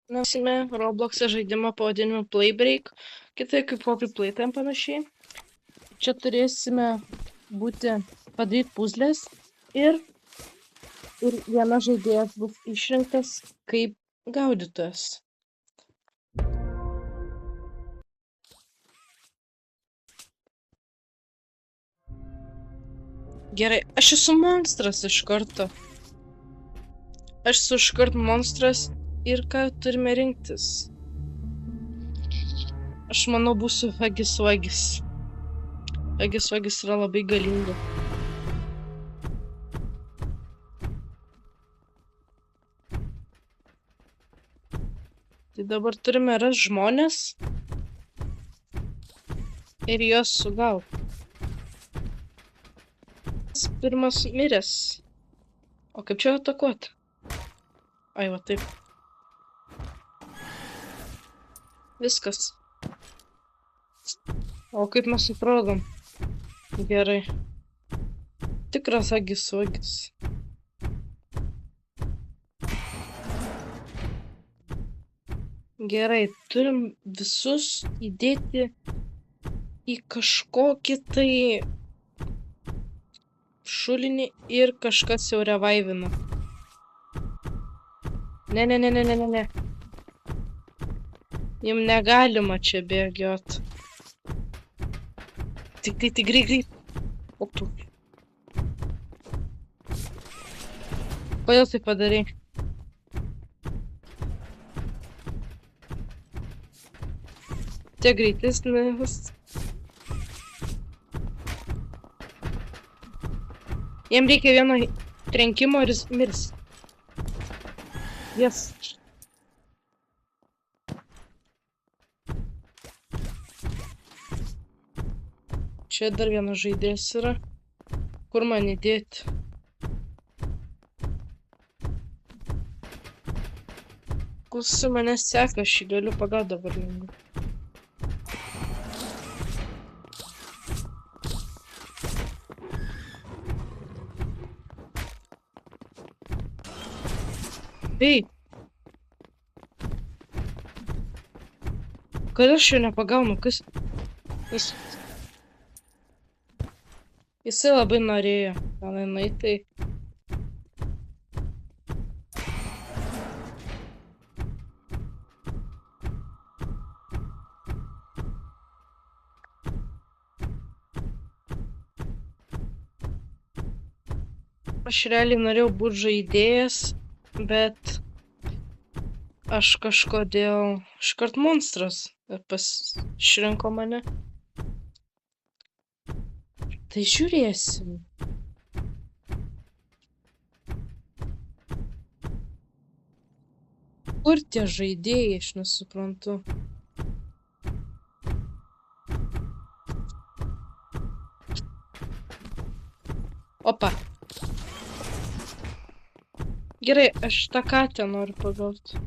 Mesime Roblox'e žaidimą pavadinimu Playbreak, kitai kaip Poppy Playtime panašiai. Čia turėsime padaryti puzlės ir vienas žaidėjas bus išrinktas kaip gaudytojas. Gerai, aš esu monstras iš karto. Aš esu iškart monstras ir ką turime rinktis? Aš manau būsiu Huggy Wuggys. Huggy Wuggys yra labai galinga. Tai dabar turime rasti žmonės ir juos sugauti. Pirmas miręs. O kaip čia atakuoti? Ai, va taip. Viskas. O kaip mes atrodom? Gerai. Tikras Huggy Wuggys. Gerai, turim visus įdėti į kažkokį tai šulinį ir kažkas jau revaivina. Ne. Jums negalima čia bėgiot. Tik greit. O tu. Kodėl tai padarai? Tie greitesnis. Jiem reikia vieno trenkimo ir jis mirs. Yes. Čia dar vienas žaidėjas yra. Kur man įdėti? Kus su mane seka, aš jį galiu pagauti dabar lengvai. Ei! Kodėl aš jo nepagaunu? Kas? Jisai labai norėjo. Tenai tai. Aš realiai norėjau būti žaidėjas, bet aš kažkodėl iškart monstras išrinko mane. Tai žiūrėsim. Kur tie žaidėjai, aš nesuprantu. Opa. Gerai, aš tą katę noriu pagauti.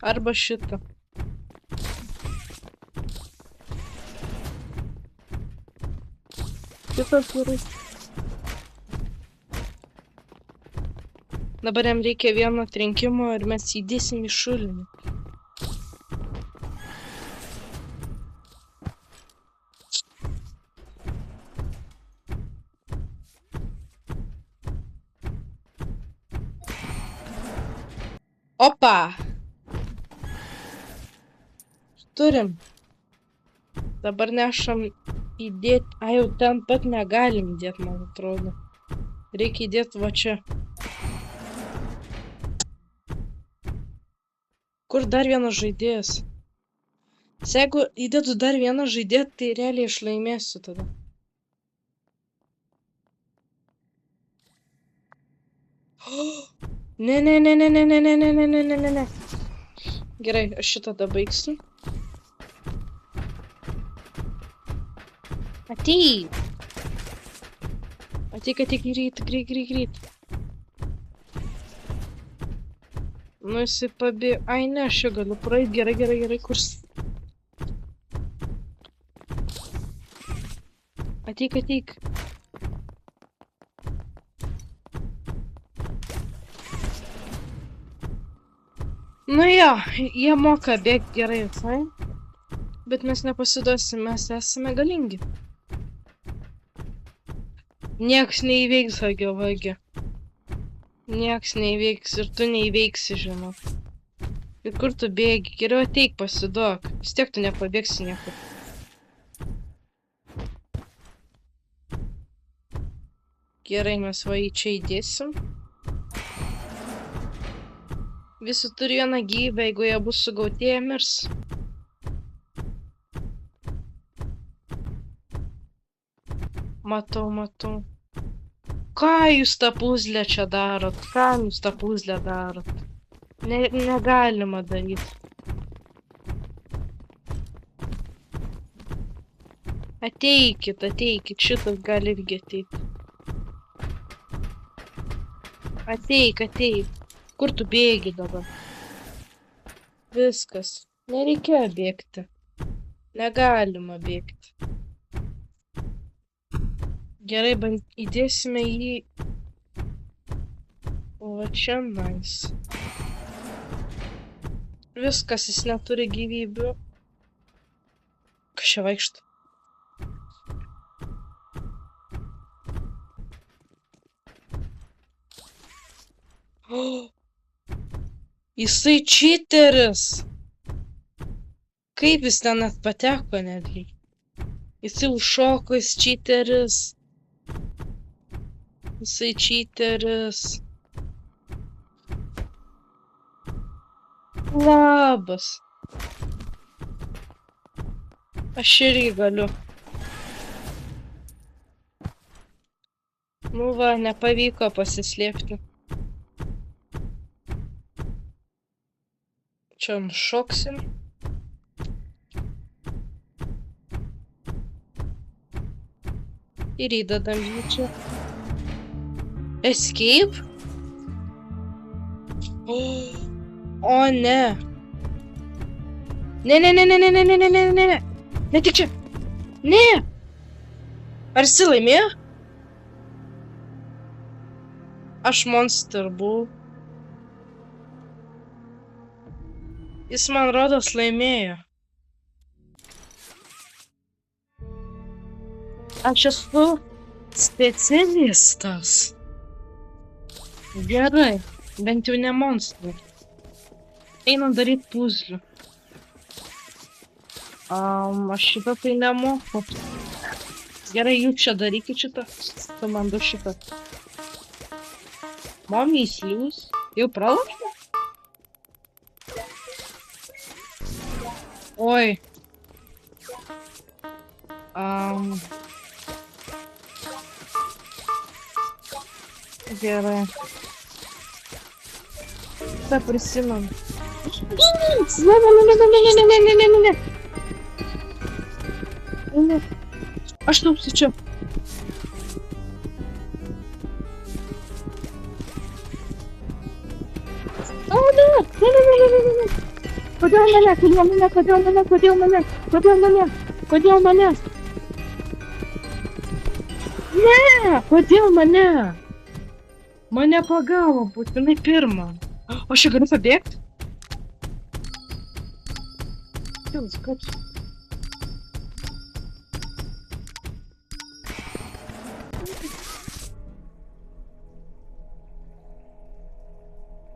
Arba šitą. Kitas gerai. Dabar jam reikia vieno trenkimo ir mes įdėsim į šulinį. Opa! Turim. Dabar nešam įdėti. Ai, jau ten pat negalim įdėti, man atrodo. Reikia įdėti va čia. Kur dar vienas žaidėjas? Jeigu įdėtų dar vieną žaidėją, tai realiai aš laimėsiu tada. Ne. Gerai, aš šitą dabaigsiu. Ateik! Ateik, greit. Nu, jisai pabėjo. Ai, ne, aš jau galiu praeit. Gerai, kurs. Ateik. Nu jo, jie moka bėgti gerai visai, bet mes nepasiduosim, mes esame galingi. Nieks neįveiks hagio vagio. Nieks neįveiks ir tu neįveiksi, žinau. Ir kur tu bėgi? Geriau ateik pasiduok. Vis tiek tu nepabėgsi niekur. Gerai, mes va į čia įdėsim. Visi turi vieną gyvybę, jeigu jie bus sugauti, jie mirs. Matau, matau. Ką jūs tą puzlę čia darot? Ką jūs tą puzlę darot? Negalima daryti. Ateikit, ateikit, šitas gali irgi ateiti. Ateik, ateik. Kur tu bėgi dabar? Viskas. Nereikia bėgti. Negalima bėgti. Gerai, įdėsime jį. O va čia nice. Viskas, jis neturi gyvybių. Kas čia vaikšto? Oh. Jisai čiteris. Kaip jis ten pateko netgi? Jisai užšoko, jis čiteris. Jisai čiteris. Labas. Aš irgi galiu. Nu va, nepavyko pasislėpti. Čia nušoksim. Ir įdedam jį čia. Escape? O ne. Ne. Ne tik čia. Ne. Ar jis laimėjo? Aš monster buvau. Jis man rodos laimėjo. Aš esu specialistas. Gerai, bent jau ne monstrai. Einam daryti puzlių. Aš šitą tai nemoku. Gerai, jūs čia darykit šitą. Tu man du šitą. Momys, jūs jau pralošė? Oi. Gerai. Ta prisimenu. Ne. Aš tauksiu čia. O, ne. Kodėl mane? Mane pagavo būtinai pirmą. O aš čia galiu pabėgti?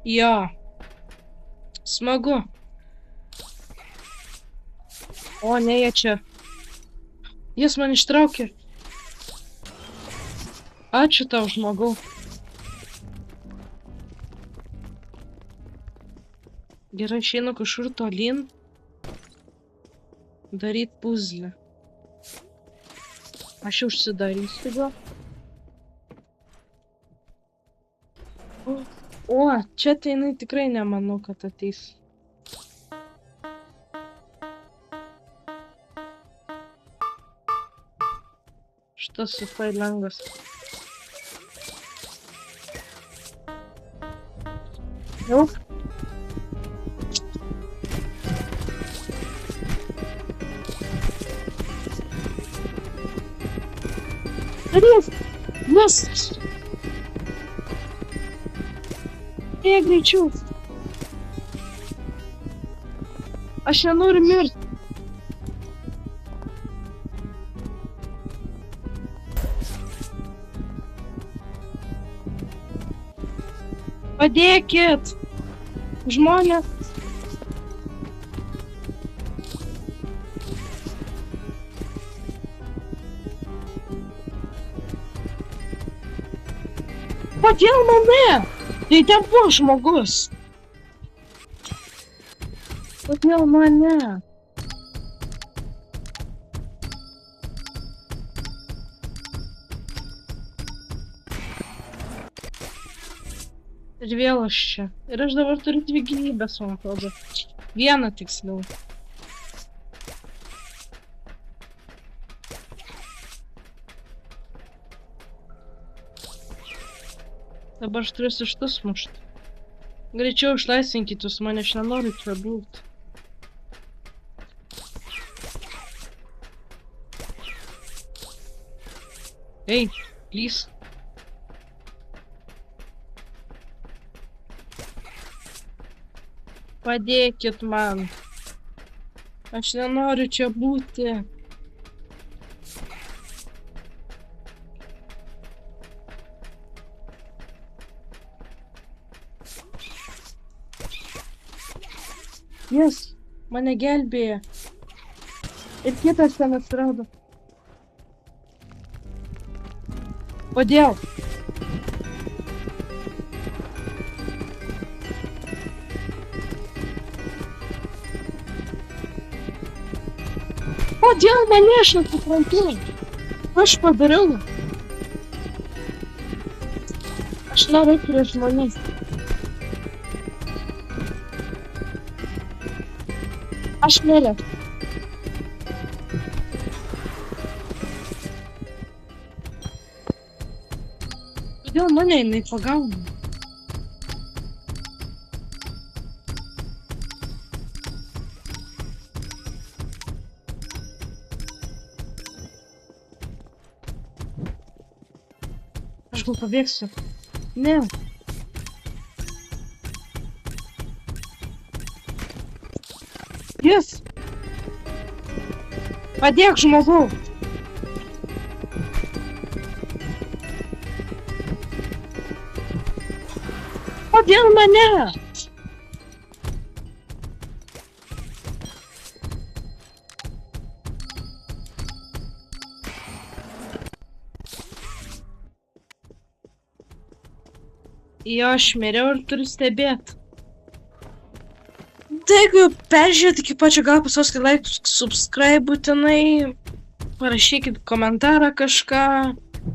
Jo. Smagu. O, ne, jie čia. Jis man ištraukė. Ačiū tau, žmogau. Gerai, išeinu kažkur tolyn. Daryt puzlę. Aš jau užsidarysiu gal. O, čia tai jinai tikrai nemanau, kad ateis. Šitas visai lengvas. Jau. Darys! Nes! Greičiau! Aš nenoriu mirti. Padėkit! Žmonės. Kodėl mane? Tai ten buvo žmogus. Kodėl mane? Ir vėl aš čia. Ir aš dabar turiu 2 gyvybės, man atrodo. 1 tiksliau. Dabar aš turiu šitus mušti. Greičiau išlaisvinkit jūs mane, aš nenoriu čia būti. Ei, please. Padėkit man. Aš nenoriu čia būti. Jis mane gelbėja. Ir kitas ten atsirado. Kodėl? Kodėl mane, aš nesuprantu? Aš padariau. Aš noriu prie žmonės. Aš mirė. Kodėl mane jinai pagauna? Aš gal pabėgsiu. Ne. Jis. Padėk žmogau. Kodėl mane? Jo, aš miriau ir turiu stebėti. Tai jeigu peržiūrėt iki pačio galo, paspauskit like, subscribe būtinai, parašykit komentarą kažką,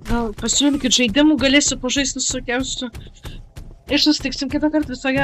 gal pasiūlykit žaidimų, galėsiu pažaisti su visokiausiu. Ir susitiksim kitą kartą, viso gero.